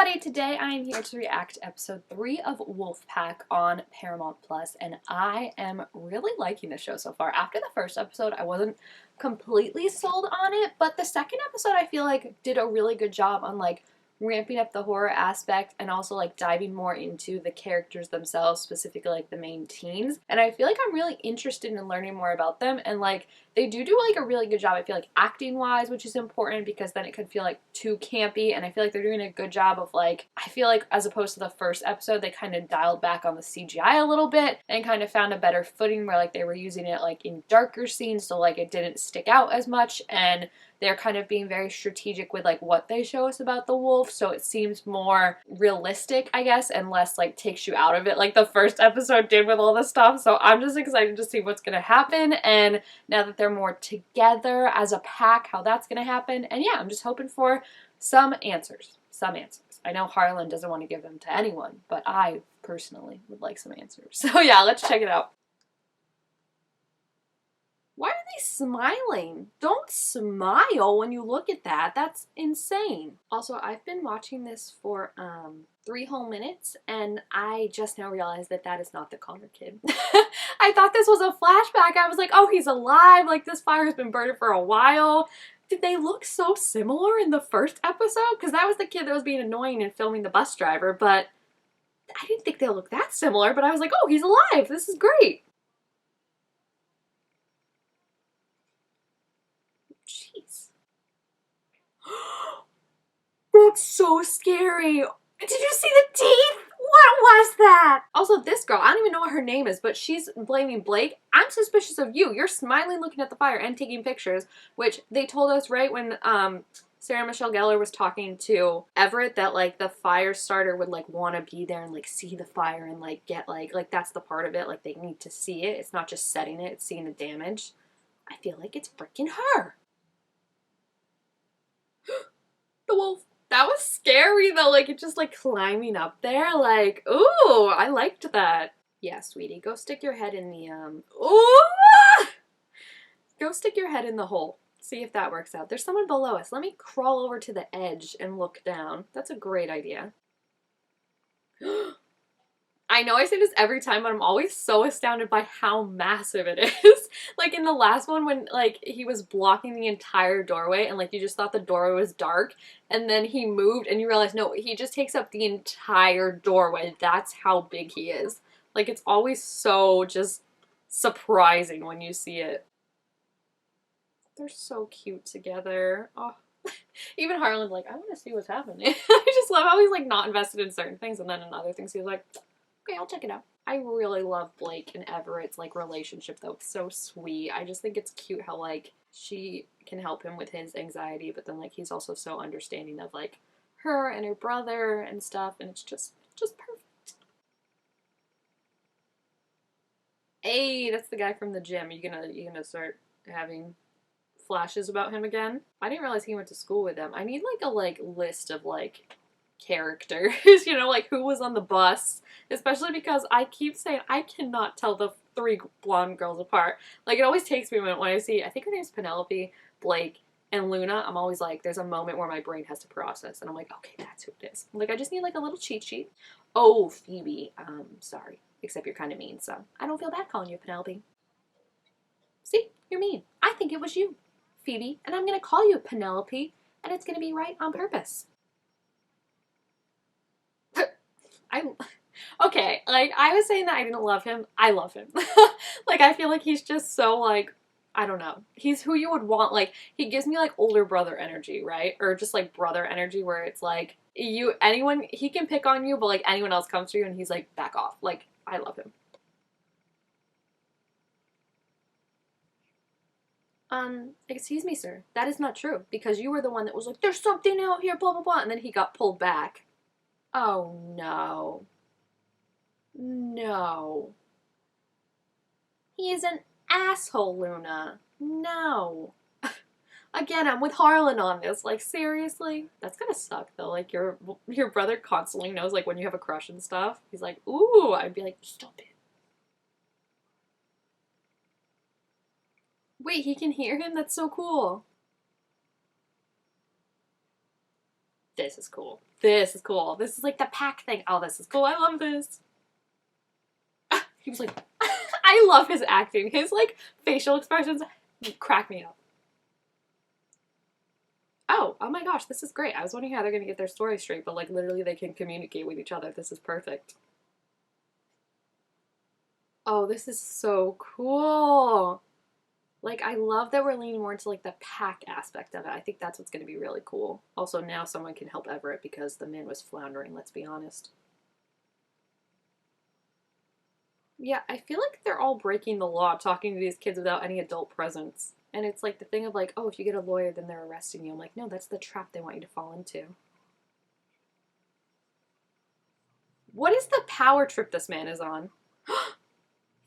everybody, today I am here to react to episode 3 of Wolfpack on Paramount Plus, and I am really liking the show so far. After the first episode, I wasn't completely sold on it, but the second episode I feel like did a really good job on like ramping up the horror aspect and also like diving more into the characters themselves, specifically like the main teens. And I feel like I'm really interested in learning more about them, and like they do like a really good job, I feel like, acting wise, which is important because then it could feel like too campy, and I feel like they're doing a good job of like, I feel like as opposed to the first episode, they kind of dialed back on the CGI a little bit and kind of found a better footing where like they were using it like in darker scenes, so like it didn't stick out as much, and they're kind of being very strategic with like what they show us about the wolf, so it seems more realistic, I guess, and less like takes you out of it like the first episode did with all this stuff. So I'm just excited to see what's gonna happen, and now that they're more together as a pack, how that's gonna happen. And yeah, I'm just hoping for some answers. I know Harlan doesn't want to give them to anyone, but I personally would like some answers. So yeah, let's check it out. Why are they smiling? Don't smile when you look at that. That's insane. Also, I've been watching this for 3 whole minutes, and I just now realized that that is not the Connor kid. I thought this was a flashback. I was like, oh, he's alive. Like, this fire has been burning for a while. Did they look so similar in the first episode? Because that was the kid that was being annoying and filming the bus driver, but I didn't think they looked that similar, but I was like, oh, he's alive. This is great. Jeez. That's so scary. Did you see the teeth? What was that? Also, this girl, I don't even know what her name is, but she's blaming Blake. I'm suspicious of you. You're smiling, looking at the fire, and taking pictures, which they told us right when Sarah Michelle Gellar was talking to Everett that like the fire starter would like want to be there and like see the fire and like get like that's the part of it. Like they need to see it. It's not just setting it, it's seeing the damage. I feel like it's freaking her. The wolf. That was scary though, like it just like climbing up there, like, ooh, I liked that. Yeah, sweetie, go stick your head in the, ooh! Go stick your head in the hole. See if that works out. There's someone below us. Let me crawl over to the edge and look down. That's a great idea. I know I say this every time, but I'm always so astounded by how massive it is. Like in the last one when like he was blocking the entire doorway and like you just thought the doorway was dark, and then he moved and you realize no, he just takes up the entire doorway. That's how big he is. Like it's always so just surprising when you see it. They're so cute together. Oh. Even Harlan's like, I want to see what's happening. I just love how he's like not invested in certain things, and then in other things he's like, okay, I'll check it out. I really love Blake and Everett's like relationship though. It's so sweet. I just think it's cute how like she can help him with his anxiety, but then like he's also so understanding of like her and her brother and stuff, and it's just perfect. Hey, that's the guy from the gym. You gonna start having flashes about him again? I didn't realize he went to school with them. I need like a list of like characters, you know, like who was on the bus, especially because I keep saying I cannot tell the 3 blonde girls apart. Like it always takes me a minute when I see, I think her name's Penelope, Blake, and Luna. I'm always like, there's a moment where my brain has to process, and I'm like, okay, that's who it is. Like I just need like a little cheat sheet. Oh, Phoebe, sorry, except you're kind of mean, so I don't feel bad calling you Penelope. See, you're mean. I think it was you, Phoebe, and I'm gonna call you Penelope, and it's gonna be right on purpose. Okay, like, I was saying that I didn't love him. I love him. Like, I feel like he's just so, like, I don't know. He's who you would want, like, he gives me, like, older brother energy, right? Or just, like, brother energy where it's, like, anyone, he can pick on you, but, like, anyone else comes to you and he's, like, back off. Like, I love him. Excuse me, sir. That is not true, because you were the one that was like, there's something out here, blah, blah, blah, and then he got pulled back. Oh, no. No. He is an asshole, Luna. No. Again, I'm with Harlan on this. Like, seriously? That's gonna suck, though. Like, your brother constantly knows, like, when you have a crush and stuff. He's like, ooh. I'd be like, stop it. Wait, he can hear him? That's so cool. This is cool. This is cool. This is like the pack thing. Oh, this is cool. I love this. He was like, I love his acting. His like facial expressions crack me up. Oh my gosh, this is great. I was wondering how they're gonna get their story straight, but like literally they can communicate with each other. This is perfect. Oh, this is so cool. Like, I love that we're leaning more into like the pack aspect of it. I think that's what's gonna be really cool. Also, now someone can help Everett because the man was floundering, let's be honest. Yeah, I feel like they're all breaking the law talking to these kids without any adult presence. And it's like the thing of like, oh, if you get a lawyer, then they're arresting you. I'm like, no, that's the trap they want you to fall into. What is the power trip this man is on?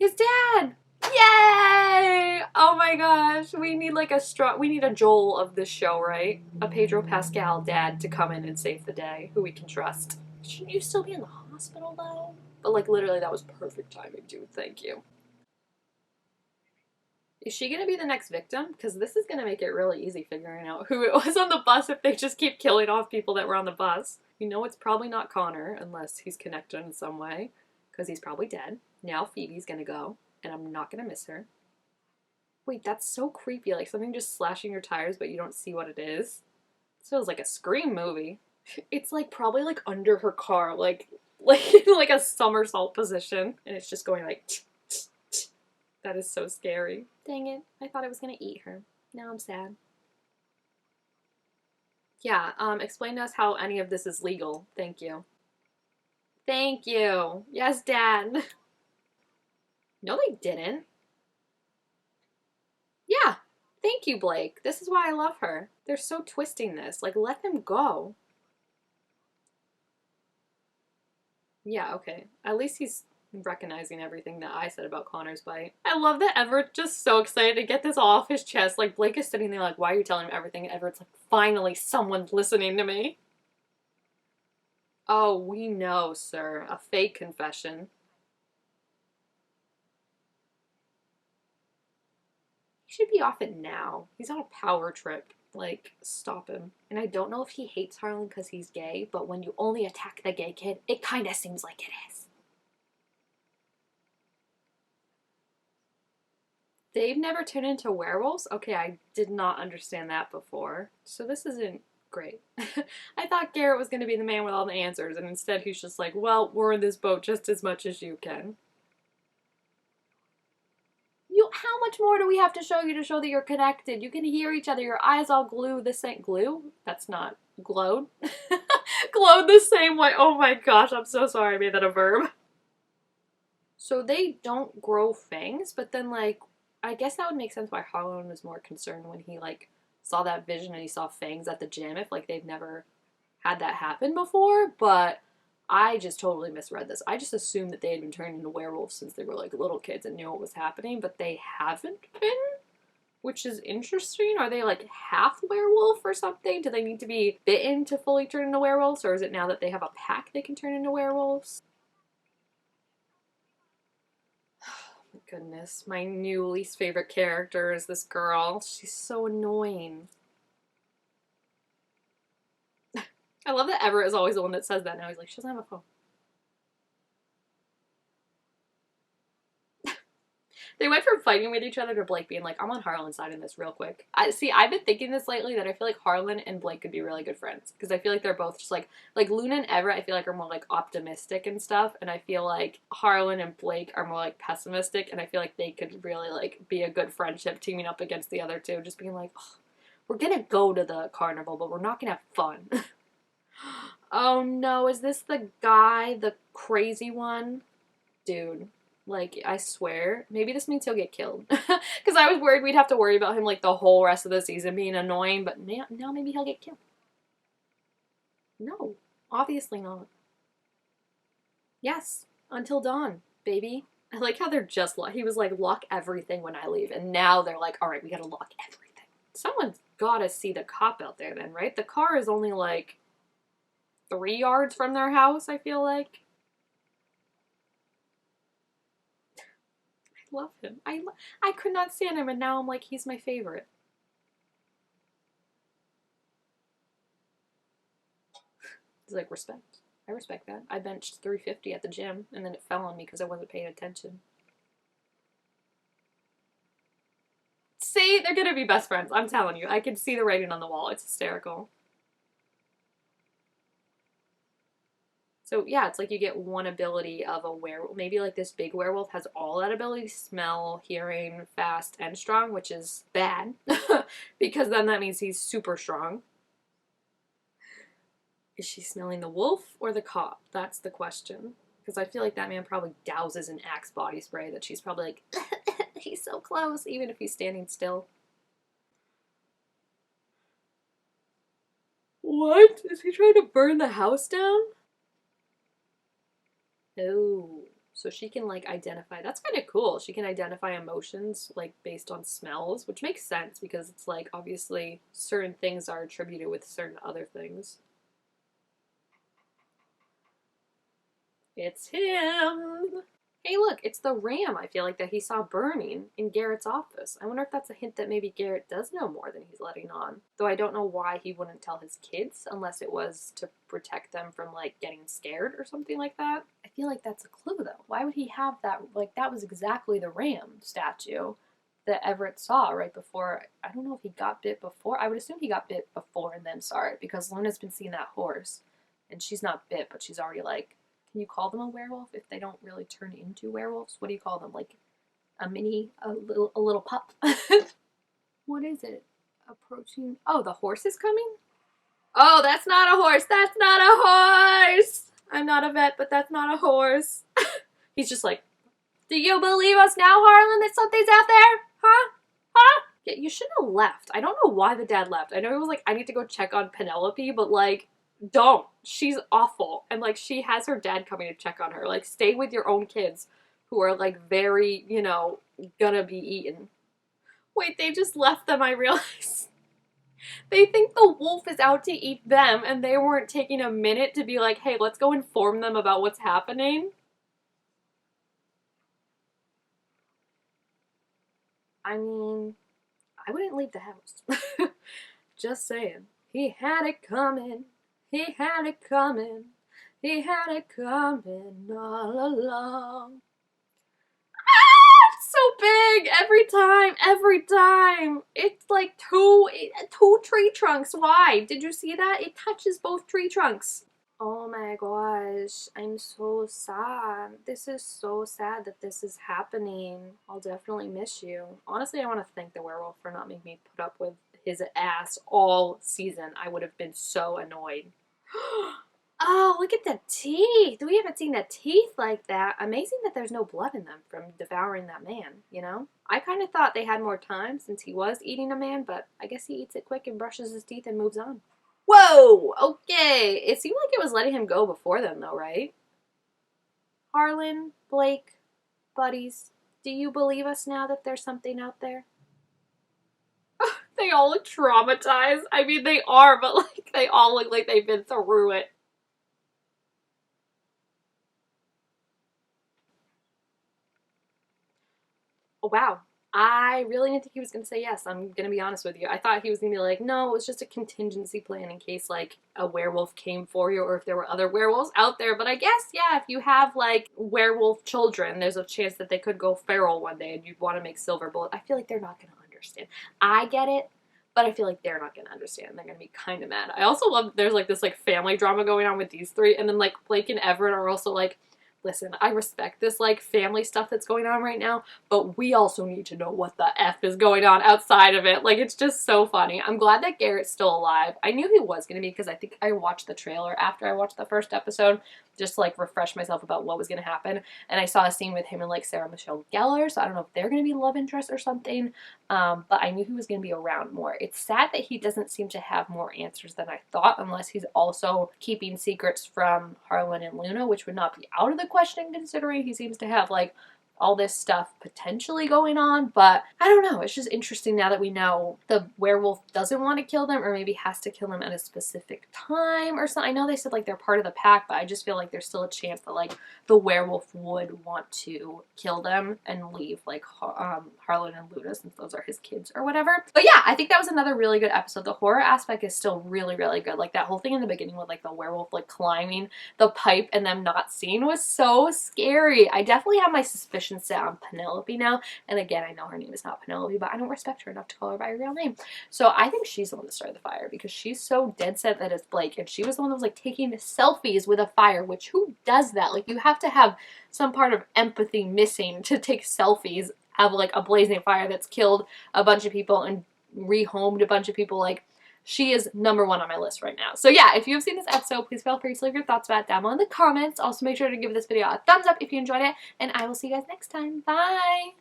His dad! Yay! Oh my gosh, we need like we need a Joel of this show, right? A Pedro Pascal dad to come in and save the day, who we can trust. Shouldn't you still be in the hospital though? But like literally that was perfect timing, dude. Thank you. Is she gonna be the next victim? Because this is gonna make it really easy figuring out who it was on the bus if they just keep killing off people that were on the bus. You know it's probably not Connor unless he's connected in some way, because he's probably dead. Now Phoebe's gonna go, and I'm not gonna miss her. Wait, that's so creepy. Like something just slashing your tires, but you don't see what it is. This feels like a Scream movie. It's like probably like under her car, like in like a somersault position, and it's just going like. That is so scary. Dang it! I thought I was gonna eat her. Now I'm sad. Yeah. Explain to us how any of this is legal. Thank you. Thank you. Yes, Dad. No, they didn't. Yeah. Thank you, Blake. This is why I love her. They're so twisting this. Like, let them go. Yeah, okay. At least he's recognizing everything that I said about Connor's bite. I love that Everett's just so excited to get this off his chest. Like, Blake is sitting there like, why are you telling him everything? And Everett's like, finally, someone's listening to me. Oh, we know, sir. A fake confession. He should be off it now. He's on a power trip. Like, stop him. And I don't know if he hates Harlan because he's gay, but when you only attack the gay kid, it kind of seems like it is. They've never turned into werewolves? Okay, I did not understand that before. So this isn't great. I thought Garrett was going to be the man with all the answers, and instead he's just like, well, we're in this boat just as much as you can. How much more do we have to show you to show that you're connected? You can hear each other. Your eyes all glue the same. Glue? That's not glowed. Glowed the same way. Oh my gosh, I'm so sorry I made that a verb. So they don't grow fangs, but then like, I guess that would make sense why Harlan was more concerned when he like saw that vision and he saw fangs at the gym if like they've never had that happen before, but I just totally misread this. I just assumed that they had been turned into werewolves since they were like little kids and knew what was happening, but they haven't been, which is interesting. Are they like half werewolf or something? Do they need to be bitten to fully turn into werewolves, or is it now that they have a pack they can turn into werewolves? Oh my goodness, my new least favorite character is this girl. She's so annoying. I love that Everett is always the one that says that now. He's like, she doesn't have a phone. They went from fighting with each other to Blake being like, I'm on Harlan's side in this real quick. I've been thinking this lately that I feel like Harlan and Blake could be really good friends. Because I feel like they're both just like Luna and Everett I feel like are more like optimistic and stuff. And I feel like Harlan and Blake are more like pessimistic. And I feel like they could really like be a good friendship teaming up against the other two. Just being like, oh, we're gonna go to the carnival, but we're not gonna have fun. Oh no, is this the guy, the crazy one? Dude, like, I swear, maybe this means he'll get killed. Because I was worried we'd have to worry about him, like, the whole rest of the season being annoying, but now maybe he'll get killed. No, obviously not. Yes, until dawn, baby. I like how they're just, he was like, lock everything when I leave, and now they're like, alright, we gotta lock everything. Someone's gotta see the cop out there then, right? The car is only, like, 3 yards from their house, I feel like. I love him. I could not stand him, and now I'm like, he's my favorite. He's like, respect. I respect that. I benched 350 at the gym, and then it fell on me because I wasn't paying attention. See, they're gonna be best friends. I'm telling you. I can see the writing on the wall. It's hysterical. So yeah, it's like you get one ability of a werewolf. Maybe like this big werewolf has all that ability: smell, hearing, fast, and strong, which is bad because then that means he's super strong. Is she smelling the wolf or the cop? That's the question. Because I feel like that man probably douses in Axe body spray that she's probably like, he's so close, even if he's standing still. What? Is he trying to burn the house down? Oh, so she can like identify. That's kind of cool. She can identify emotions like based on smells, which makes sense because it's like obviously certain things are attributed with certain other things. It's him. Hey, look, it's the ram I feel like that he saw burning in Garrett's office. I wonder if that's a hint that maybe Garrett does know more than he's letting on. Though I don't know why he wouldn't tell his kids unless it was to protect them from, like, getting scared or something like that. I feel like that's a clue, though. Why would he have that? Like, that was exactly the ram statue that Everett saw right before. I don't know if he got bit before. I would assume he got bit before and then saw it because Luna's been seeing that horse. And she's not bit, but she's already, like, can you call them a werewolf if they don't really turn into werewolves? What do you call them? Like a little pup? What is it? Approaching. Oh, the horse is coming? Oh, that's not a horse. That's not a horse. I'm not a vet, but that's not a horse. He's just like, do you believe us now, Harlan, that something's out there? Huh? Huh? Yeah, you shouldn't have left. I don't know why the dad left. I know he was like, I need to go check on Penelope, but like, don't. She's awful. And like she has her dad coming to check on her. Like stay with your own kids who are like very, you know, gonna be eaten. Wait, they just left them, I realize. They think the wolf is out to eat them and they weren't taking a minute to be like, hey, let's go inform them about what's happening. I mean, I wouldn't leave the house. Just saying. He had it coming. He had it coming. He had it coming all along. Ah, it's so big every time, every time. It's like two tree trunks. Why? Did you see that? It touches both tree trunks. Oh my gosh, I'm so sad. This is so sad that this is happening. I'll definitely miss you. Honestly, I want to thank the werewolf for not making me put up with his ass all season. I would have been so annoyed. Oh, look at the teeth. We haven't seen the teeth like that. Amazing that there's no blood in them from devouring that man, you know? I kind of thought they had more time since he was eating a man, but I guess he eats it quick and brushes his teeth and moves on. Whoa! Okay. It seemed like it was letting him go before them, though, right? Harlan, Blake, buddies, do you believe us now that there's something out there? They all look traumatized. I mean, they are, but like they all look like they've been through it. Oh, wow. I really didn't think he was going to say yes. I'm going to be honest with you. I thought he was going to be like, no, it was just a contingency plan in case, like, a werewolf came for you or if there were other werewolves out there. But I guess, yeah, if you have, like, werewolf children, there's a chance that they could go feral one day and you'd want to make Silver Bullet. I feel like they're not going to understand. I get it, but I feel like they're not going to understand. They're going to be kind of mad. I also love that there's, like, this, like, family drama going on with these three. And then, like, Blake and Everett are also, like, listen, I respect this, like, family stuff that's going on right now, but we also need to know what the F is going on outside of it. Like, it's just so funny. I'm glad that Garrett's still alive. I knew he was going to be because I think I watched the trailer after I watched the first episode just to, like, refresh myself about what was going to happen. And I saw a scene with him and, like, Sarah Michelle Gellar, so I don't know if they're going to be love interest or something, but I knew he was going to be around more. It's sad that he doesn't seem to have more answers than I thought, unless he's also keeping secrets from Harlan and Luna, which would not be out of the question considering he seems to have, like, all this stuff potentially going on, but I don't know. It's just interesting now that we know the werewolf doesn't want to kill them, or maybe has to kill them at a specific time or something. I know they said like they're part of the pack, but I just feel like there's still a chance that like the werewolf would want to kill them and leave like Harlan and Luna, since those are his kids or whatever. But yeah, I think that was another really good episode. The horror aspect is still really, really good. Like that whole thing in the beginning with like the werewolf like climbing the pipe and them not seeing was so scary. I definitely have my suspicions set on Penelope now. And again, I know her name is not Penelope, but I don't respect her enough to call her by her real name. So I think she's the one that started the fire, because she's so dead set that it's Blake, and she was the one that was like taking selfies with a fire, which who does that? Like you have to have some part of empathy missing to take selfies of like a blazing fire that's killed a bunch of people and rehomed a bunch of people. Like, she is number one on my list right now. So yeah, if you've seen this episode, please feel free to leave your thoughts about it down below in the comments. Also, make sure to give this video a thumbs up if you enjoyed it, and I will see you guys next time. Bye!